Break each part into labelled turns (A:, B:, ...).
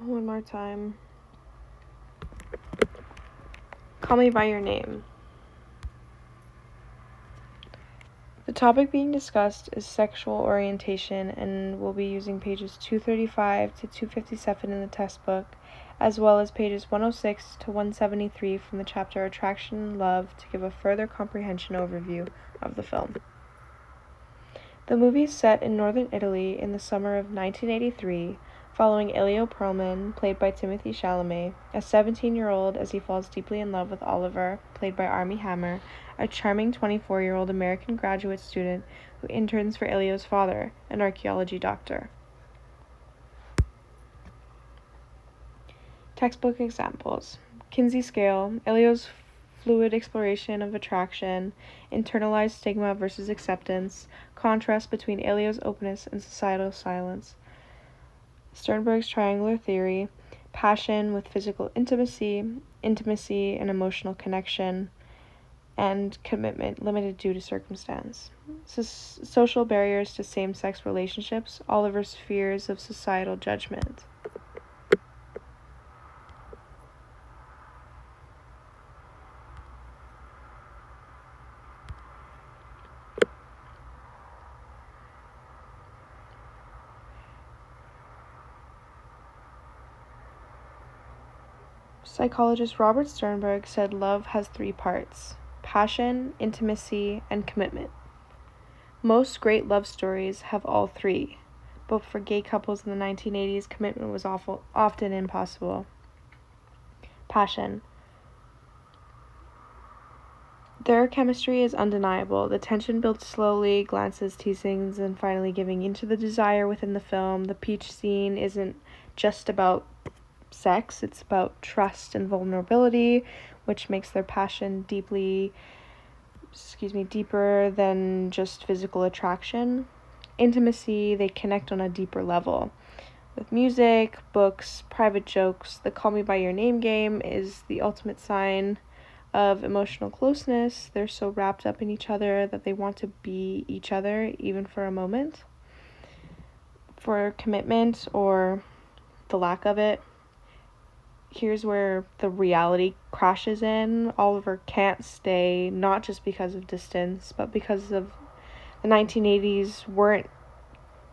A: One more time. Call Me by Your Name. The topic being discussed is sexual orientation, and we'll be using pages 235 to 257 in the textbook, as well as pages 106 to 173 from the chapter Attraction and Love to give a further comprehension overview of the film. The movie is set in northern Italy in the summer of 1983, following Elio Perlman, played by Timothée Chalamet, a 17-year-old as he falls deeply in love with Oliver, played by Armie Hammer, a charming 24-year-old American graduate student who interns for Elio's father, an archaeology doctor. Textbook examples: Kinsey scale, Elio's fluid exploration of attraction, internalized stigma versus acceptance, contrast between Elio's openness and societal silence. Sternberg's triangular theory, passion with physical intimacy, intimacy and emotional connection, and commitment limited due to circumstance. Social barriers to same-sex relationships, Oliver's fears of societal judgment. Psychologist Robert Sternberg said love has 3 parts: passion, intimacy, and commitment. Most great love stories have all 3, but for gay couples in the 1980s, commitment was often impossible. Passion. Their chemistry is undeniable. The tension builds slowly, glances, teasings, and finally giving into the desire within the film. The peach scene isn't just about sex, it's about trust and vulnerability, which makes their passion deeper than just physical attraction. Intimacy, they connect on a deeper level. With music, books, private jokes, the Call Me By Your Name game is the ultimate sign of emotional closeness. They're so wrapped up in each other that they want to be each other, even for a moment. For commitment, or the lack of it, here's where the reality crashes in. Oliver can't stay, not just because of distance, but because of the 1980s weren't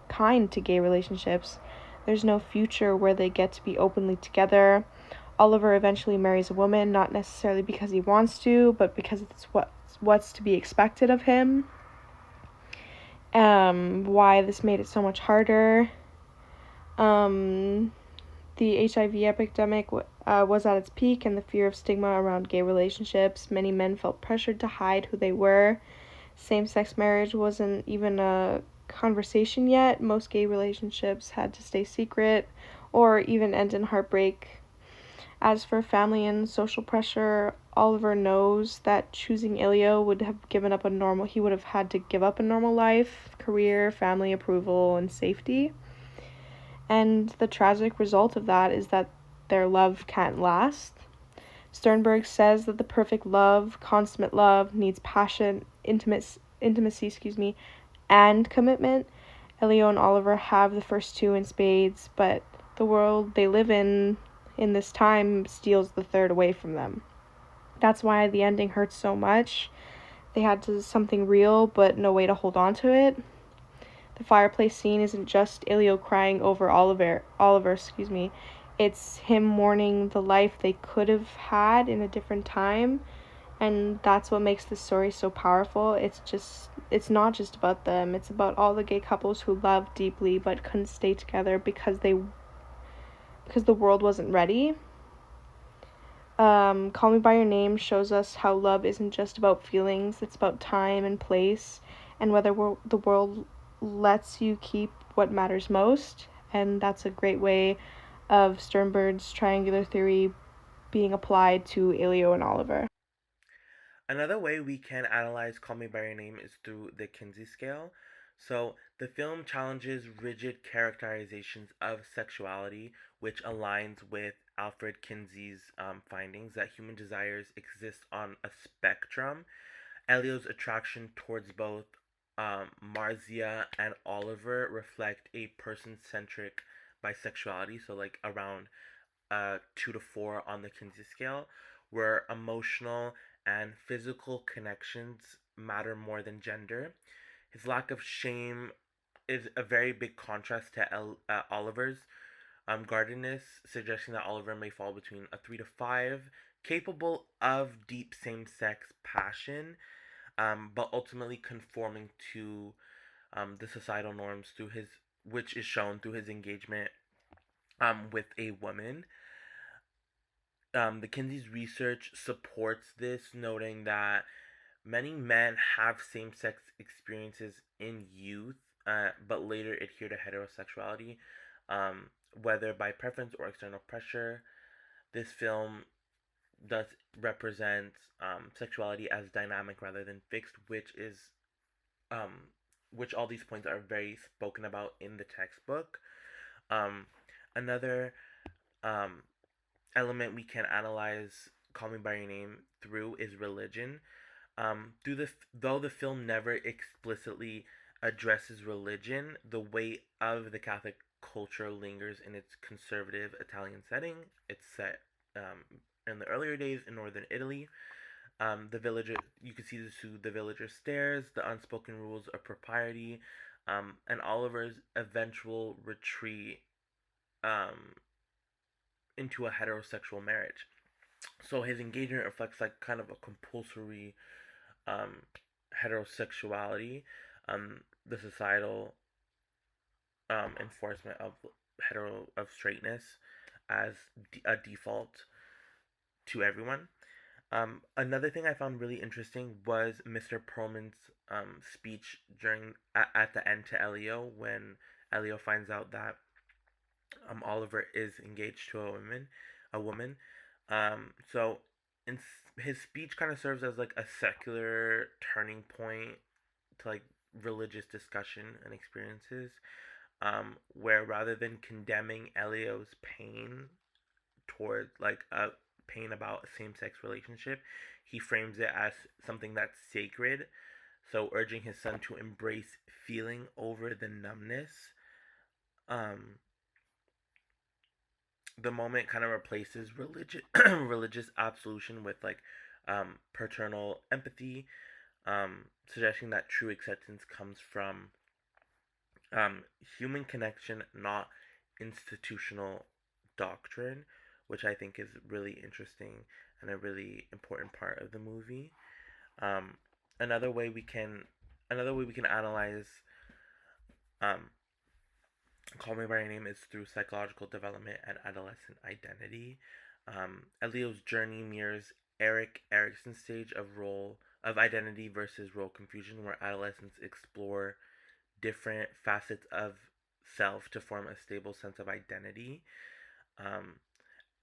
A: kind to gay relationships. There's no future where they get to be openly together. Oliver eventually marries a woman, not necessarily because he wants to, but because it's what's to be expected of him. Why this made it so much harder. The HIV epidemic was at its peak, and the fear of stigma around gay relationships. Many men felt pressured to hide who they were. Same-sex marriage wasn't even a conversation yet. Most gay relationships had to stay secret or even end in heartbreak. As for family and social pressure, Oliver knows that choosing Elio would have he would have had to give up a normal life, career, family approval, and safety. And the tragic result of that is that their love can't last. Sternberg says that the perfect love, consummate love, needs passion, intimacy, and commitment. Elio and Oliver have the first 2 in spades, but the world they live in this time steals the third away from them. That's why the ending hurts so much. They had something real, but no way to hold on to it. The fireplace scene isn't just Elio crying over Oliver, It's him mourning the life they could have had in a different time, and that's what makes this story so powerful. It's not just about them. It's about all the gay couples who loved deeply but couldn't stay together because the world wasn't ready. Call Me By Your Name shows us how love isn't just about feelings, it's about time and place, and whether the world lets you keep what matters most. And that's a great way of Sternberg's triangular theory being applied to Elio and Oliver.
B: Another way we can analyze Call Me By Your Name is through the Kinsey scale. So, the film challenges rigid characterizations of sexuality, which aligns with Alfred Kinsey's findings that human desires exist on a spectrum. Elio's attraction towards both Marzia and Oliver reflect a person centric bisexuality, so like around 2 to 4 on the Kinsey scale, where emotional and physical connections matter more than gender. His lack of shame is a very big contrast to Oliver's guardedness, suggesting that Oliver may fall between a 3 to 5, capable of deep same-sex passion, but ultimately conforming to the societal norms through his, which is shown through his engagement with a woman. The Kinsey's research supports this, noting that many men have same sex experiences in youth, but later adhere to heterosexuality, whether by preference or external pressure. This film does represent sexuality as dynamic rather than fixed, um, which all these points are very spoken about in the textbook. Um, Another um, element we can analyze Call Me by Your Name through is religion. Though the film never explicitly addresses religion, the weight of the Catholic culture lingers in its conservative Italian setting. It's set in the earlier days in northern Italy. The villager, you can see this through the villager stairs, the unspoken rules of propriety, and Oliver's eventual retreat um, into a heterosexual marriage. So his engagement reflects like kind of a compulsory um, heterosexuality, the societal enforcement of straightness as a default to everyone. Another thing I found really interesting was Mr. Perlman's speech at the end to Elio when Elio finds out that Oliver is engaged to a woman. So in his speech kind of serves as like a secular turning point to like religious discussion and experiences, where rather than condemning Elio's pain toward like a pain about a same-sex relationship, he frames it as something that's sacred. So urging his son to embrace feeling over the numbness. Um, the moment kind of replaces religious religious absolution with like paternal empathy, suggesting that true acceptance comes from um, human connection, not institutional doctrine, which I think is really interesting and a really important part of the movie. Um, another way we can another way we can analyze um, Call Me by Your Name is through psychological development and adolescent identity. Elio's journey mirrors Erik Erikson's stage of identity versus role confusion, where adolescents explore different facets of self to form a stable sense of identity. Um,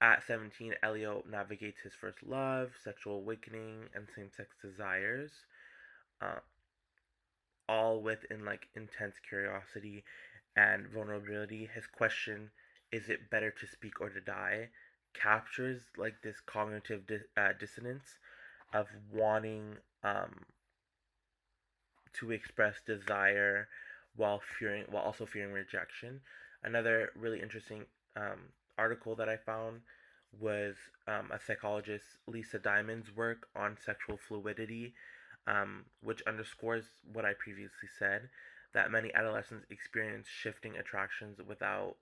B: at 17, Elio navigates his first love, sexual awakening, and same sex desires, uh, all within like intense curiosity and vulnerability. His question, is it better to speak or to die, captures like this cognitive dissonance of wanting to express desire while also fearing rejection. Another really interesting article that I found was a psychologist, Lisa Diamond's work on sexual fluidity, which underscores what I previously said, that many adolescents experience shifting attractions without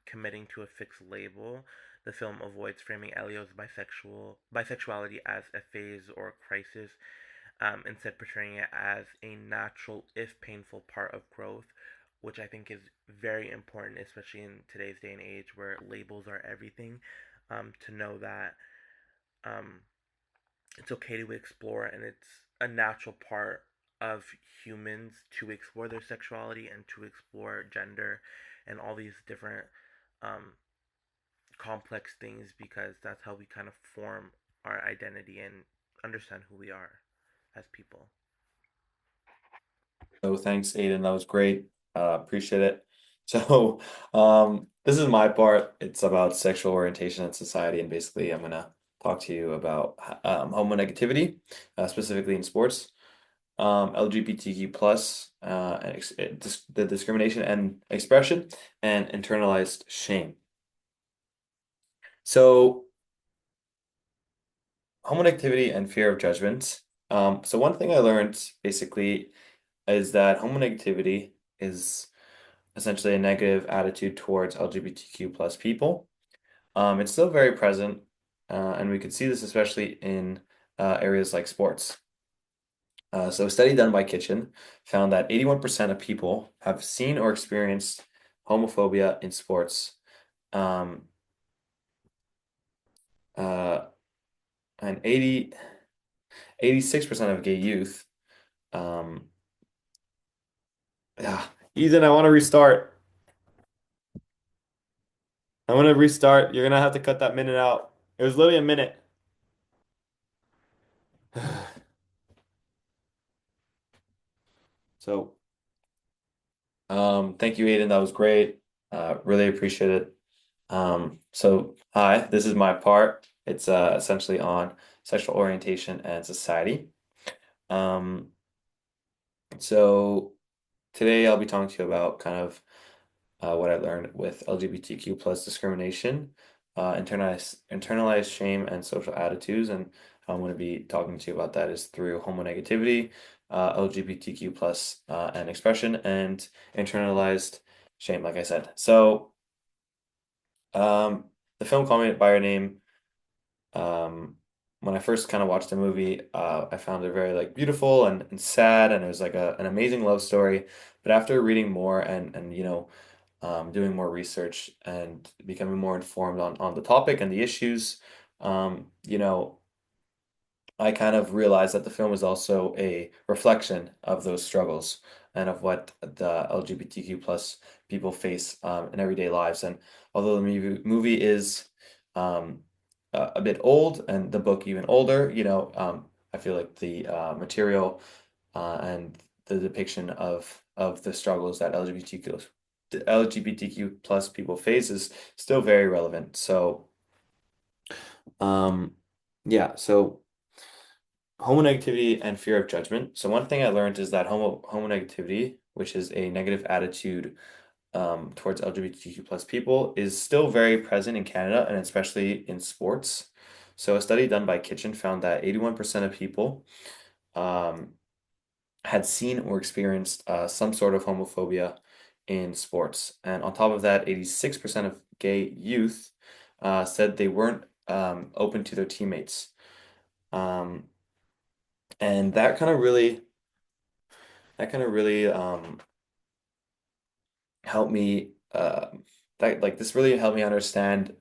B: committing to a fixed label. The film avoids framing Elio's bisexuality as a phase or a crisis, instead portraying it as a natural, if painful, part of growth, which I think is very important, especially in today's day and age where labels are everything. To know that um, it's okay to explore and it's a natural part of humans to explore their sexuality and to explore gender and all these different um, complex things, because that's how we kind of form our identity and understand who we are as people.
C: So thanks, Aiden. That was great. Appreciate it. So, this is my part. It's about sexual orientation and society, and basically, I'm gonna talk to you about homonegativity, specifically in sports. LGBTQ plus, the discrimination and expression, and internalized shame. So, homonegativity and fear of judgment. So one thing I learned basically is that homonegativity is essentially a negative attitude towards LGBTQ plus people. It's still very present, and we could see this especially in areas like sports. So a study done by Kitchen found that 81% of people have seen or experienced homophobia in sports. Um, uh, and 86% of gay youth. Um, yeah, Ethan, I want to restart. I want to restart. You're gonna have to cut that minute out. It was literally a minute. So, thank you, Aiden. That was great. Really appreciate it. So hi, this is my part. It's essentially on sexual orientation and society. Um, so today I'll be talking to you about kind of what I learned with LGBTQ plus discrimination, internalized shame and social attitudes, and how I'm going to be talking to you about that is through homonegativity, LGBTQ plus and expression, and internalized shame, like I said. So, um, the film Call Me by Your Name. When I first kind of watched the movie, I found it very like beautiful and sad, and it was like an amazing love story. But after reading more and doing more research and becoming more informed on the topic and the issues, you know, I kind of realized that the film is also a reflection of those struggles and of what the LGBTQ plus people face in everyday lives. And although the movie is um, a bit old and the book even older, I feel like the material and the depiction of the struggles that LGBTQ plus people face is still very relevant. So, um, yeah, so homonegativity and fear of judgment. So one thing I learned is that homonegativity, which is a negative attitude towards LGBTQ plus people, is still very present in Canada and especially in sports. So a study done by Kitchen found that 81% of people um, had seen or experienced some sort of homophobia in sports. And on top of that, 86% of gay youth said they weren't open to their teammates. Um, and that kind of really helped me this really helped me understand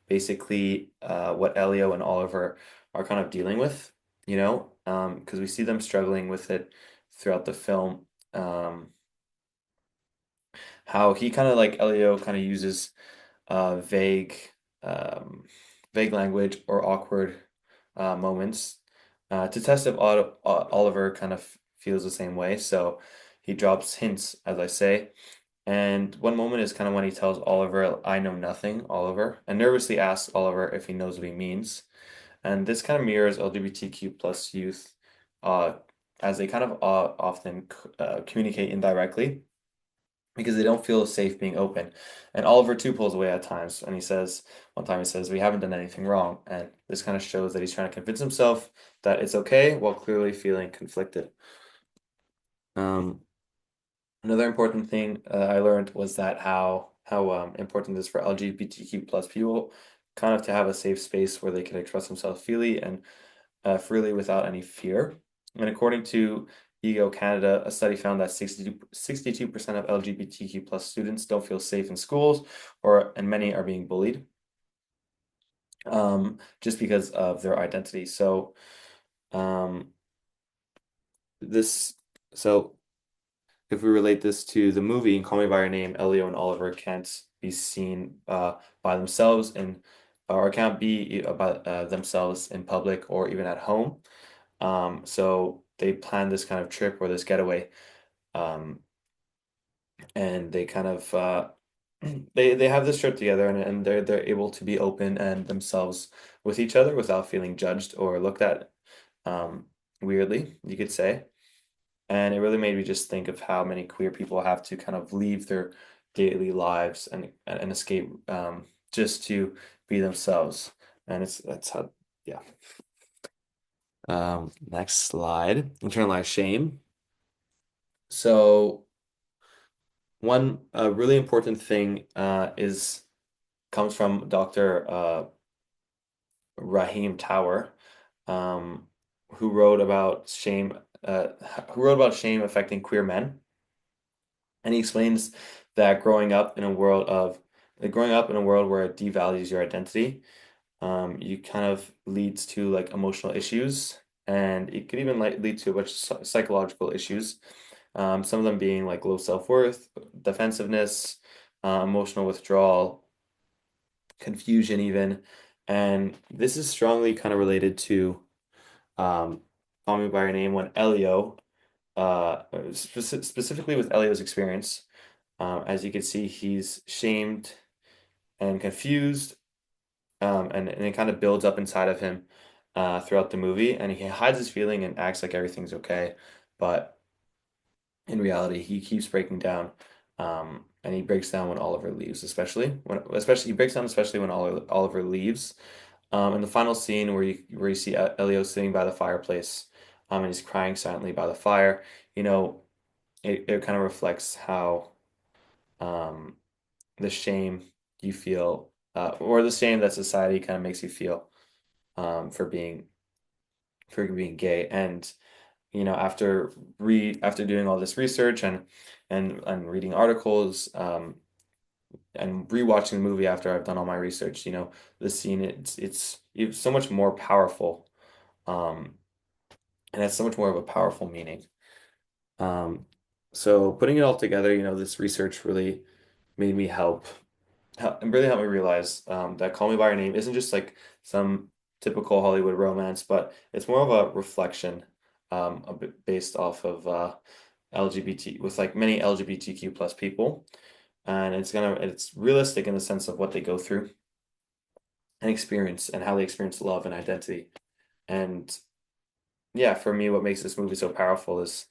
C: basically what Elio and Oliver are kind of dealing with, because we see them struggling with it throughout the film. Um, how he kind of like Elio kind of uses vague um, vague language or awkward moments to test if Oliver kind of feels the same way. So he drops hints, as I say. And one moment is kind of when he tells Oliver, "I know nothing, Oliver," and nervously asks Oliver if he knows what he means. And this kind of mirrors LGBTQ plus youth, uh, as they kind of often communicate indirectly because they don't feel safe being open. And Oliver too pulls away at times, and one time he says, "We haven't done anything wrong," and this kind of shows that he's trying to convince himself that it's okay while clearly feeling conflicted. Um, Another important thing I learned was that how important it is for LGBTQ plus people kind of to have a safe space where they can express themselves freely without any fear. And according to Ego Canada, a study found that 62% of LGBTQ plus students don't feel safe in schools, and many are being bullied just because of their identity. So um, this so if we relate this to the movie in Call Me by Your Name, Elio and Oliver can't be seen by themselves or can't be by themselves in public or even at home. So they plan this kind of trip or this getaway, um, and they kind of they have this trip together, and they're able to be open and themselves with each other without feeling judged or looked at weirdly, you could say. And it really made me just think of how many queer people have to kind of leave their daily lives and escape just to be themselves. And it's that's how yeah. Next slide. Internalized shame. So one really important thing is comes from Dr. Raheem Tower, um, who wrote about shame, uh, who wrote about shame affecting queer men. And he explains that growing up in a world where it devalues your identity, you kind of leads to like emotional issues, and it could even like lead to a bunch of psychological issues. Some of them being like low self-worth, defensiveness, emotional withdrawal, confusion even. And this is strongly kind of related to um, Call Me by Your Name when Elio, specifically with Elio's experience. As you can see, he's shamed and confused, and it kind of builds up inside of him throughout the movie, and he hides his feeling and acts like everything's okay, but in reality, he keeps breaking down, and he breaks down when Oliver leaves, especially he breaks down especially when Oliver leaves. In the final scene where you see Elio sitting by the fireplace, and he's crying silently by the fire, you know, it kind of reflects how um, the shame you feel, or the shame that society kind of makes you feel for being gay. And after doing all this research and reading articles, and rewatching the movie after I've done all my research, the scene it's so much more powerful, um, and has so much more of a powerful meaning. Um, so putting it all together, this research really made me it really helped me realize that Call Me by Your Name isn't just like some typical Hollywood romance, but it's more of a reflection, a bit based off of LGBT with like many LGBTQ plus people, and it's realistic in the sense of what they go through and experience and how they experience love and identity. And yeah, for me, what makes this movie so powerful is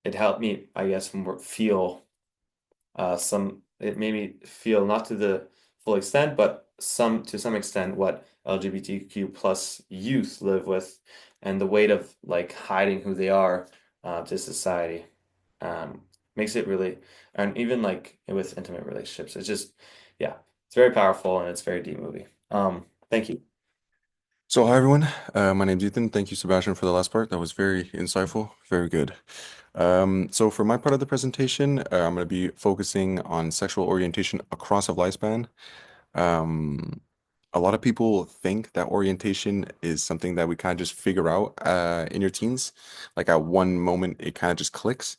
C: it helped me, I guess, more feel it made me feel not to the full extent, but to some extent what LGBTQ plus youth live with and the weight of like hiding who they are to society. Um, makes it really, and even like with intimate relationships, it's just, yeah, it's very powerful and it's a very deep movie. Thank you.
D: So, hi everyone. My name's Ethan. Thank you, Sebastian, for the last part. That was very insightful, very good. So, for my part of the presentation, I'm going to be focusing on sexual orientation across a lifespan. Um, a lot of people think that orientation is something that we kind of just figure out in your teens. Like at one moment, it kind of just clicks.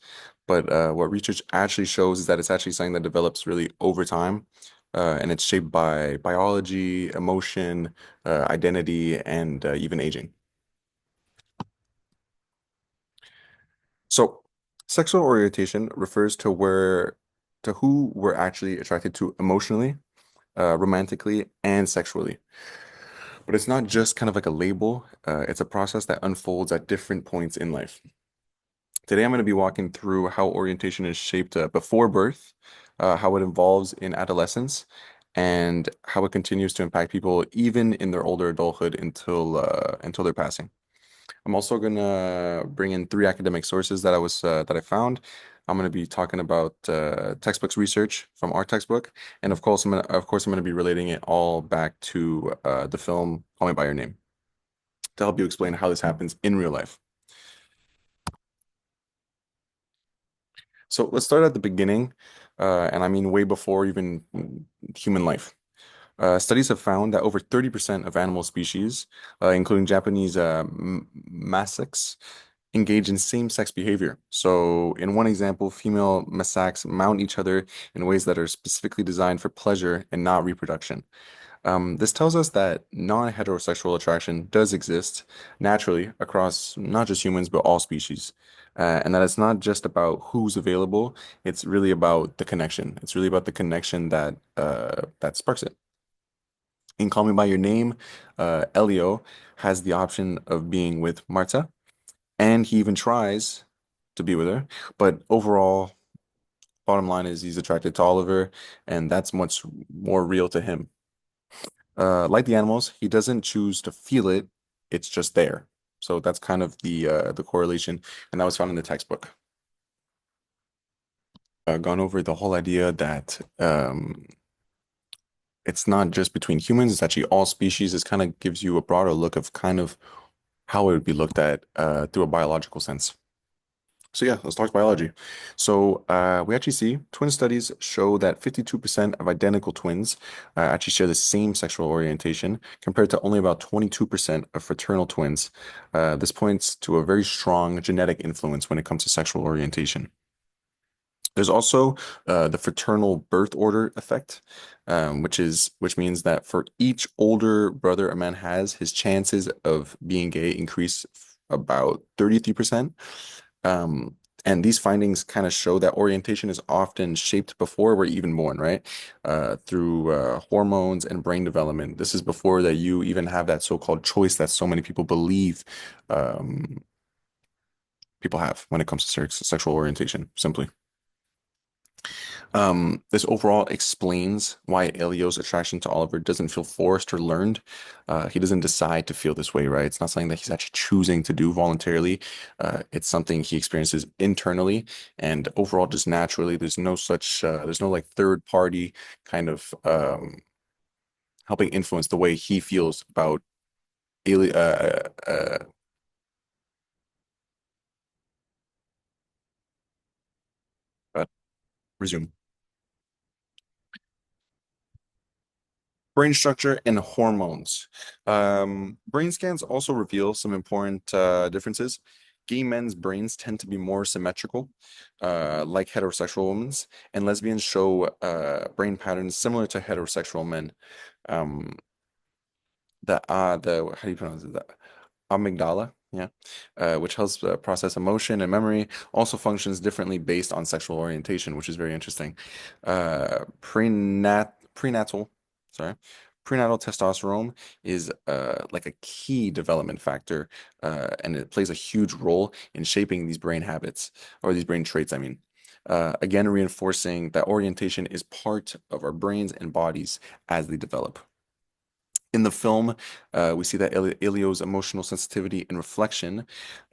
D: But what research actually shows is that it's actually something that develops really over time. And it's shaped by biology, emotion, identity, and even aging. So, sexual orientation refers to who we're actually attracted to emotionally, romantically, and sexually. But it's not just kind of like a label, it's a process that unfolds at different points in life. Today, I'm going to be walking through how orientation is shaped before birth, how it evolves in adolescence, and how it continues to impact people even in their older adulthood until their passing. I'm also gonna bring in three academic sources that I found. I'm gonna be talking about textbooks research from our textbook, and of course I'm gonna be relating it all back to the film Call Me by Your Name to help you explain how this happens in real life. So let's start at the beginning, and I mean way before even human life. Studies have found that over 30% of animal species, including Japanese macaques, engage in same-sex behavior. So, in one example, female macaques mount each other in ways that are specifically designed for pleasure and not reproduction. This tells us that non-heterosexual attraction does exist naturally across not just humans, but all species. And that it's not just about who's available, it's really about the connection. It's really about the connection that sparks it. In Call Me by Your Name, Elio has the option of being with Marta, and he even tries to be with her. But overall, bottom line is he's attracted to Oliver, and that's much more real to him. Like the animals, he doesn't choose to feel it; it's just there. So that's kind of the correlation, and that was found in the textbook. Gone over the whole idea that it's not just between humans; it's actually all species. This kind of gives you a broader look of kind of how it would be looked at through a biological sense. So yeah, let's talk biology. So we actually see twin studies show that 52% of identical twins actually share the same sexual orientation compared to only about 22% of fraternal twins. This points to a very strong genetic influence when it comes to sexual orientation. There's also the fraternal birth order effect, which means that for each older brother a man has, his chances of being gay increase about 33%. Um, and these findings kind of show that orientation is often shaped before we're even born, right? Through hormones and brain development. This is before that you even have that so-called choice that so many people believe um, people have when it comes to sexual orientation, simply. This overall explains why Elio's attraction to Oliver doesn't feel forced or learned. He doesn't decide to feel this way, right? It's not something that he's actually choosing to do voluntarily. It's something he experiences internally and overall just naturally. There's no like third party kind of helping influence the way he feels about Eli uh, resume. Brain structure and hormones. Brain scans also reveal some important differences. Gay men's brains tend to be more symmetrical, like heterosexual women's, and lesbians show brain patterns similar to heterosexual men. Um, the how do you pronounce it? The amygdala, yeah, which helps process emotion and memory, also functions differently based on sexual orientation, which is very interesting. Prenatal, sorry, prenatal testosterone is like a key development factor, and it plays a huge role in shaping these brain habits or these brain traits, I mean. Again, reinforcing that orientation is part of our brains and bodies as they develop. In the film, we see that Elio's emotional sensitivity and reflection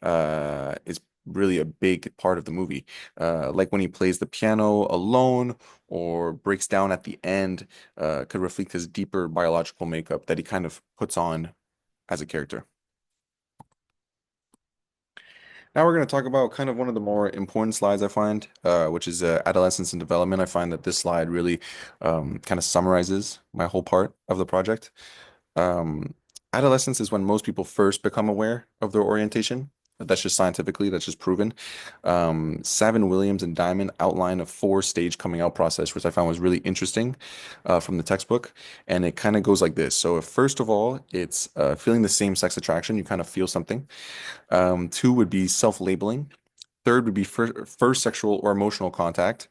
D: is really a big part of the movie. Like when he plays the piano alone or breaks down at the end, could reflect his deeper biological makeup that he kind of puts on as a character. Now we're going to talk about kind of one of the more important slides I find, which is adolescence and development. I find that this slide really kind of summarizes my whole part of the project. Um, Adolescence is when most people first become aware of their orientation. That's just scientifically, that's just proven. Savin Williams and Diamond outline a four-stage coming out process, which I found was really interesting from the textbook. And it kind of goes like this. So, first of all, it's feeling the same sex attraction. You kind of feel something. Two would be self-labeling. Third would be first sexual or emotional contact.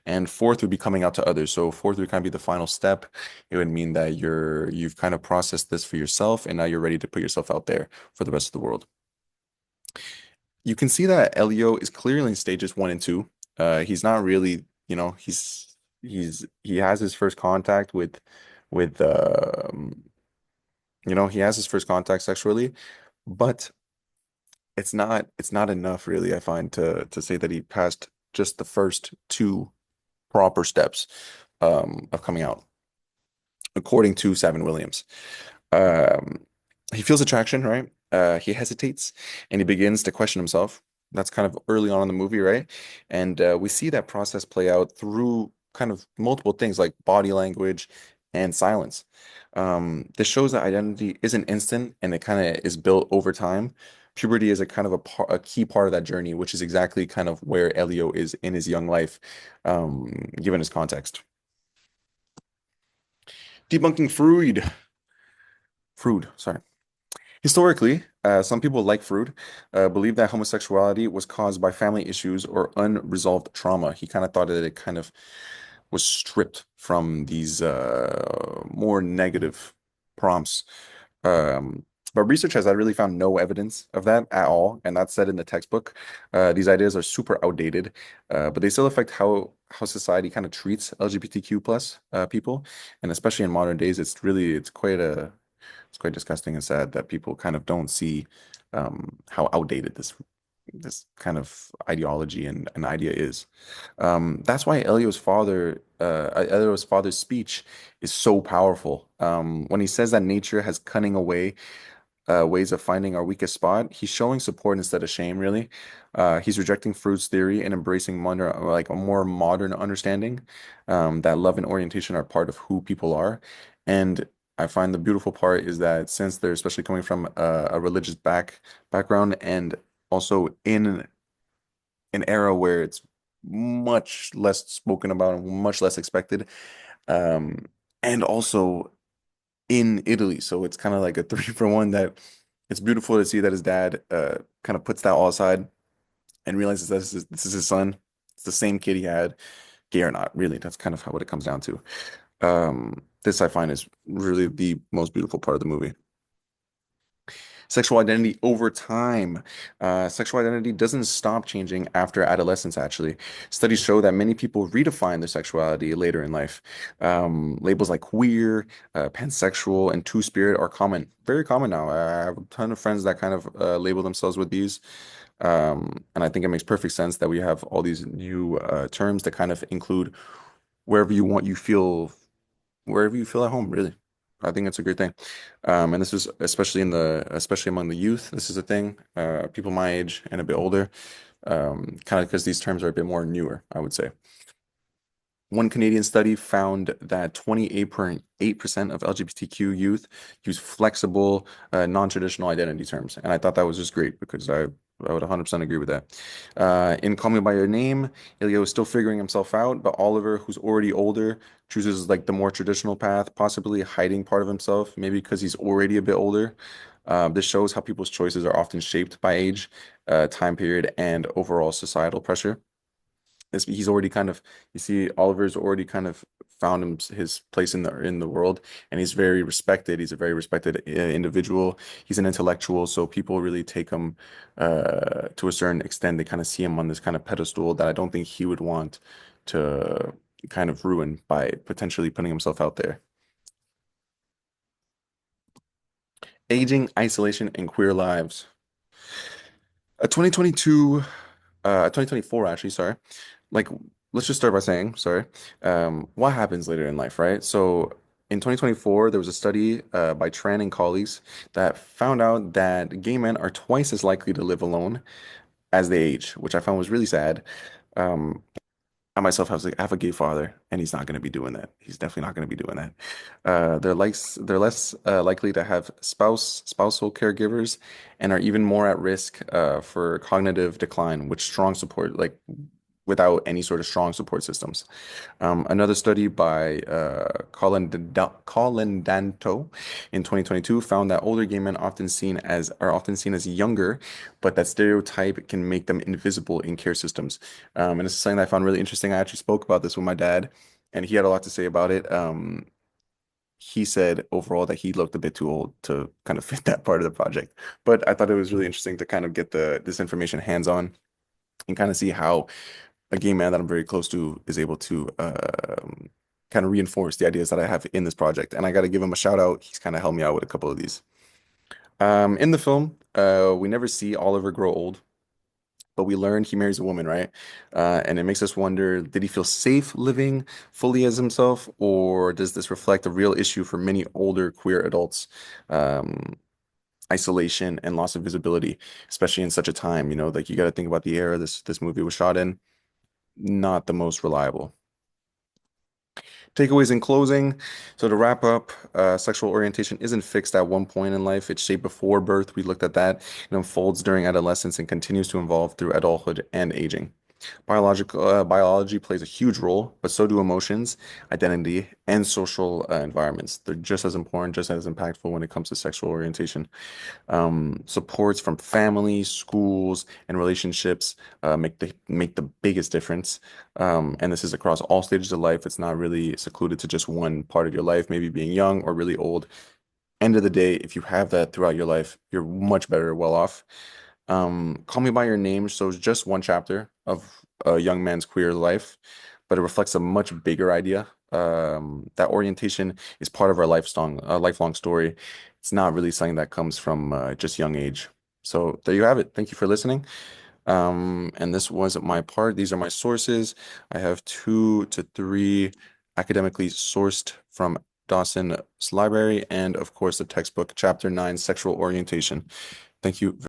D: And fourth would be coming out to others. So fourth would kind of be the final step. It would mean that you've kind of processed this for yourself and now you're ready to put yourself out there for the rest of the world. You can see that Elio is clearly in stages one and two. He's not really, he has his first contact with he has his first contact sexually, but it's not enough really, I find, to say that he passed just the first two proper steps of coming out, according to Savin Williams. Um, he feels attraction, right? He hesitates and he begins to question himself. That's kind of early on in the movie, right? And we see that process play out through kind of multiple things like body language and silence. This shows that identity isn't instant and it kind of is built over time. Puberty is a kind of a key part of that journey, which is exactly kind of where Elio is in his young life, given his context. Debunking Freud. Freud, sorry. Historically, some people like Freud believe that homosexuality was caused by family issues or unresolved trauma. He kind of thought that it kind of was stripped from these more negative prompts. Um, But research has really found no evidence of that at all, and that's said in the textbook. These ideas are super outdated, but they still affect how society kind of treats LGBTQ plus people, and especially in modern days, it's quite disgusting and sad that people kind of don't see how outdated this kind of ideology and idea is. That's why Elio's father's speech is so powerful. When he says that nature has cunning away ways of finding our weakest spot, he's showing support instead of shame, really. He's rejecting Freud's theory and embracing like a more modern understanding that love and orientation are part of who people are. And I find the beautiful part is that since they're especially coming from a religious background and also in an era where it's much less spoken about and much less expected, um, and also in Italy. So it's kind of like a three for one that it's beautiful to see that his dad kind of puts that all aside and realizes that this is his son. It's the same kid he had, gay or not, really. That's kind of how what it comes down to. This I find is really the most beautiful part of the movie. Sexual identity over time. Sexual identity doesn't stop changing after adolescence, actually. Studies show that many people redefine their sexuality later in life. Labels like queer, pansexual, and two-spirit are common, very common now. I have a ton of friends that kind of label themselves with these. And I think it makes perfect sense that we have all these new terms that kind of include wherever you want, wherever you feel at home, really. I think it's a great thing. And this is especially among the youth, this is a thing. People my age and a bit older, kind of because these terms are a bit more newer, I would say. One Canadian study found that 28.8% of LGBTQ youth use flexible, non-traditional identity terms. And I thought that was just great because I would 100% agree with that. In Call Me by Your Name, Ilya is still figuring himself out, but Oliver, who's already older, chooses like the more traditional path, possibly hiding part of himself, maybe because he's already a bit older. This shows how people's choices are often shaped by age, time period, and overall societal pressure. He's already kind of, you see, Oliver's already kind of found his place in the world, and he's very respected. He's a very respected individual. He's an intellectual, so people really take him to a certain extent. They kind of see him on this kind of pedestal that I don't think he would want to kind of ruin by potentially putting himself out there. Aging, isolation, and queer lives. A 2022 2024 actually, sorry. Like let's just start by saying, sorry, what happens later in life, right? So in 2024, there was a study by Tran and colleagues that found out that gay men are twice as likely to live alone as they age, which I found was really sad. Um, I myself have a gay father, and he's not going to be doing that. He's definitely not going to be doing that. They're less likely to have spousal caregivers, and are even more at risk for cognitive decline with strong support, like without any sort of strong support systems. Another study by Colin Danto in 2022 found that older gay men are often seen as younger, but that stereotype can make them invisible in care systems. And this is something that I found really interesting. I actually spoke about this with my dad, and he had a lot to say about it. He said overall that he looked a bit too old to kind of fit that part of the project. But I thought it was really interesting to kind of get this information hands-on and kind of see how a gay man that I'm very close to is able to kind of reinforce the ideas that I have in this project. And I got to give him a shout out. He's kind of helped me out with a couple of these. In the film, we never see Oliver grow old, but we learn he marries a woman, right? And it makes us wonder, did he feel safe living fully as himself, or does this reflect a real issue for many older queer adults? Isolation and loss of visibility, especially in such a time, like you got to think about the era this movie was shot in, not the most reliable. Takeaways in closing. So to wrap up, sexual orientation isn't fixed at one point in life. It's shaped before birth. We looked at that. It unfolds during adolescence and continues to evolve through adulthood and aging. Biology plays a huge role, but so do emotions, identity, and social environments. They're just as important, just as impactful when it comes to sexual orientation. Supports from family, schools, and relationships make the biggest difference. And this is across all stages of life. It's not really secluded to just one part of your life, maybe being young or really old. end of the day, if you have that throughout your life, you're much better well off. Call Me by Your Name shows just one chapter of a young man's queer life, but it reflects a much bigger idea. That orientation is part of our lifelong story. It's not really something that comes from just young age. So there you have it. Thank you for listening. And this wasn't my part. These are my sources. I have 2 to 3 academically sourced from Dawson's library, and of course the textbook, Chapter 9, Sexual Orientation. Thank you.